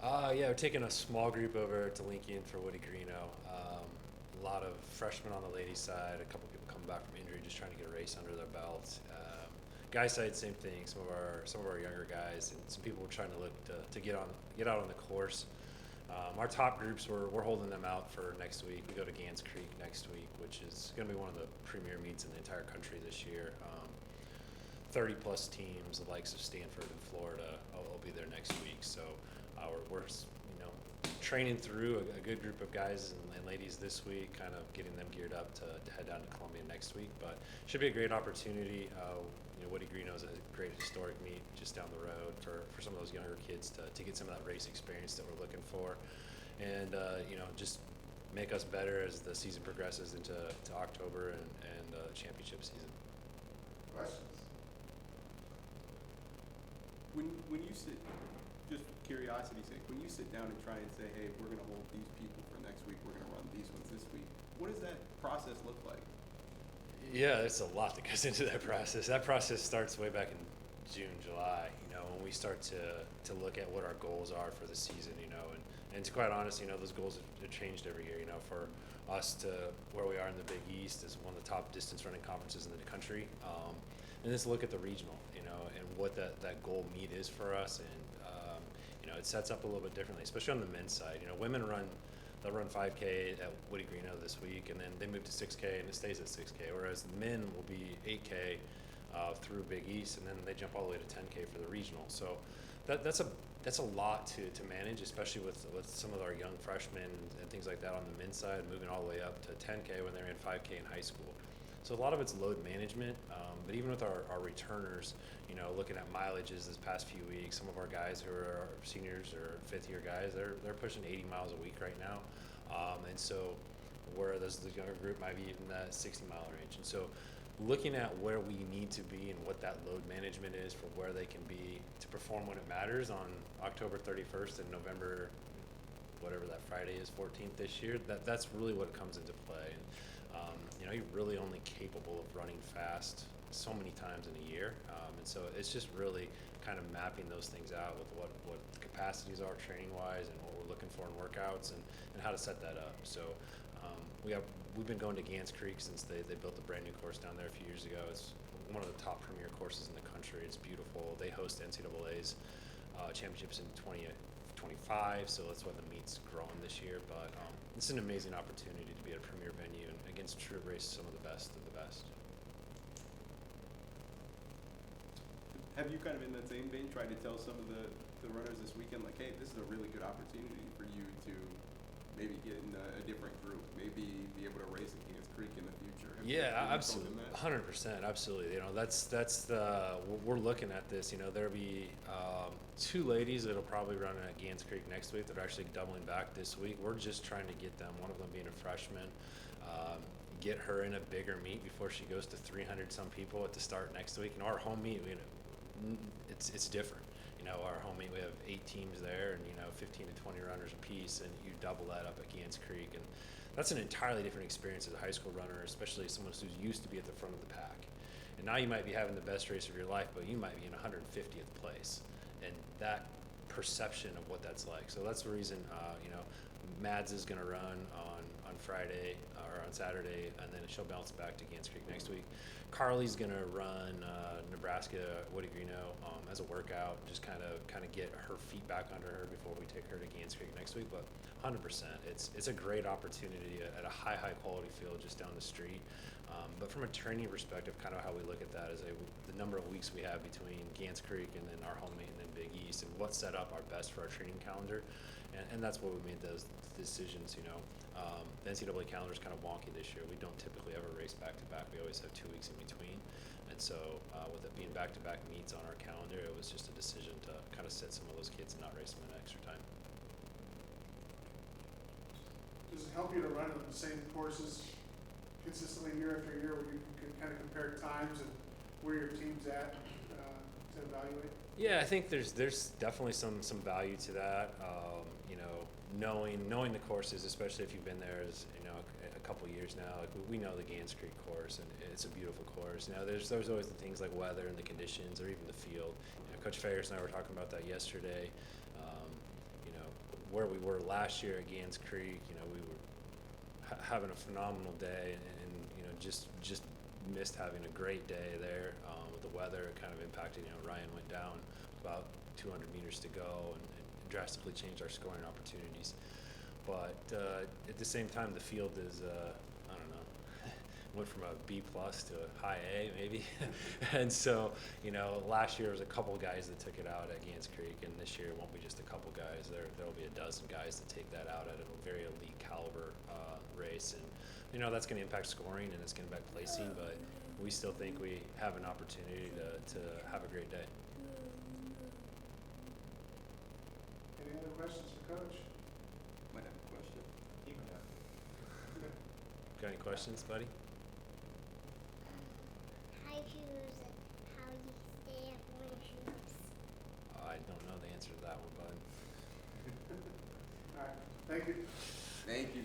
Yeah, we're taking a small group over to Lincoln for Woody Greeno. A lot of freshmen on the ladies' side, a couple people coming back from injury, just trying to get a race under their belt. Guys' side, same thing. Some of our younger guys, and some people were trying to look to get out on the course. Our top groups we're holding them out for next week. We go to Gans Creek next week, which is going to be one of the premier meets in the entire country this year. 30 plus teams, the likes of Stanford and Florida, will be there next week. So we're training through a good group of guys and ladies this week, kind of getting them geared up to head down to Columbia next week. But should be a great opportunity. Woody Greeno is a great historic meet just down the road for some of those younger kids to get some of that race experience that we're looking for, and just make us better as the season progresses into October and championship season. Questions? When you sit, just curiosity's sake, when you sit down and try and say, hey, we're going to hold these people for next week, we're going to run these ones this week, what does that process look like? Yeah, there's a lot that goes into that process. That process starts way back in June, July. When we start to look at what our goals are for the season. And to quite honest, those goals have changed every year. For us to where we are in the Big East is one of the top distance running conferences in the country. And let's look at the regional, and what that goal meet is for us. And it sets up a little bit differently, especially on the men's side. Women they'll run 5K at Woody Greeno this week, and then they move to 6K, and it stays at 6K. Whereas the men will be 8K through Big East, and then they jump all the way to 10K for the regional. So that's a lot to manage, especially with some of our young freshmen and things like that on the men's side, moving all the way up to 10K when they're in 5K in high school. So a lot of it's load management, but even with our returners, looking at mileages this past few weeks, some of our guys who are seniors or fifth-year guys, they're pushing 80 miles a week right now, and so whereas the younger group might be in that 60-mile range. And so looking at where we need to be and what that load management is for where they can be to perform when it matters on October 31st and November, whatever that Friday is, 14th this year, that's really what comes into play. And, you're really only capable of running fast so many times in a year. And so it's just really kind of mapping those things out with what the capacities are training-wise and what we're looking for in workouts and how to set that up. So we've been going to Gans Creek since they built a brand new course down there a few years ago. It's one of the top premier courses in the country. It's beautiful. They host NCAA's championships in 2025, so that's why the meet's growing this year. But it's an amazing opportunity to be at a premier venue and against true race some of the best of the best. Have you kind of in that same vein tried to tell some of the runners this weekend, like, hey, this is a really good opportunity for you to maybe get in a different group, maybe be able to race at Gans Creek in the future? Yeah, absolutely, 100%, absolutely. That's we're looking at this. There'll be two ladies that'll probably run at Gans Creek next week that are actually doubling back this week. We're just trying to get them. One of them being a freshman, get her in a bigger meet before she goes to 300 some people at the start next week. Our home meet, it's different. Our home meet, we have 8 teams there, and 15 to 20 runners apiece, and you double that up at Gans Creek, and that's an entirely different experience as a high school runner, especially someone who's used to be at the front of the pack. And now you might be having the best race of your life, but you might be in 150th place, and that perception of what that's like. So that's the reason, Mads is going to run on Friday or on Saturday, and then she'll bounce back to Gans Creek next week. Carly's going to run Nebraska Woody Greeno as a workout, just kind of get her feet back under her before we take her to Gans Creek next week. But 100%, it's a great opportunity at a high quality field just down the street. But from a training perspective, kind of how we look at that is the number of weeks we have between Gans Creek and then our home meet and then Big East, and what set up our best for our training calendar, and that's what we made those decisions. The NCAA calendar is kind of wonky this year. We don't typically ever race back to back. We always have 2 weeks in between, and so with it being back to back meets on our calendar, it was just a decision to kind of set some of those kids and not race them in extra time. Does it help you to run the same courses consistently year after year, where you can kind of compare times and where your team's at to evaluate? Yeah, I think there's definitely some value to that. Knowing the courses, especially if you've been there as a couple years now. Like we know the Gans Creek course, and it's a beautiful course. There's always the things like weather and the conditions, or even the field. Coach Ferris and I were talking about that yesterday. where we were last year at Gans Creek, you know, we were having a phenomenal day, and you know, just missed having a great day there. With the weather kind of impacted, you know, Ryan went down about 200 meters to go, and drastically changed our scoring opportunities. But at the same time, the field is, I don't know, went from a B plus to a high A maybe. And so, you know, last year was a couple guys that took it out at Gans Creek, and this year it won't be just a couple guys. There'll be a dozen guys that take that out at a very elite caliber race, and you know that's going to impact scoring and it's going to impact placing, but we still think we have an opportunity to have a great day. Any other questions for Coach? Might have a question. Got any questions, buddy? High shoes and how you stay up when shoes. I don't know the answer to that one, bud. All right, thank you. Thank you.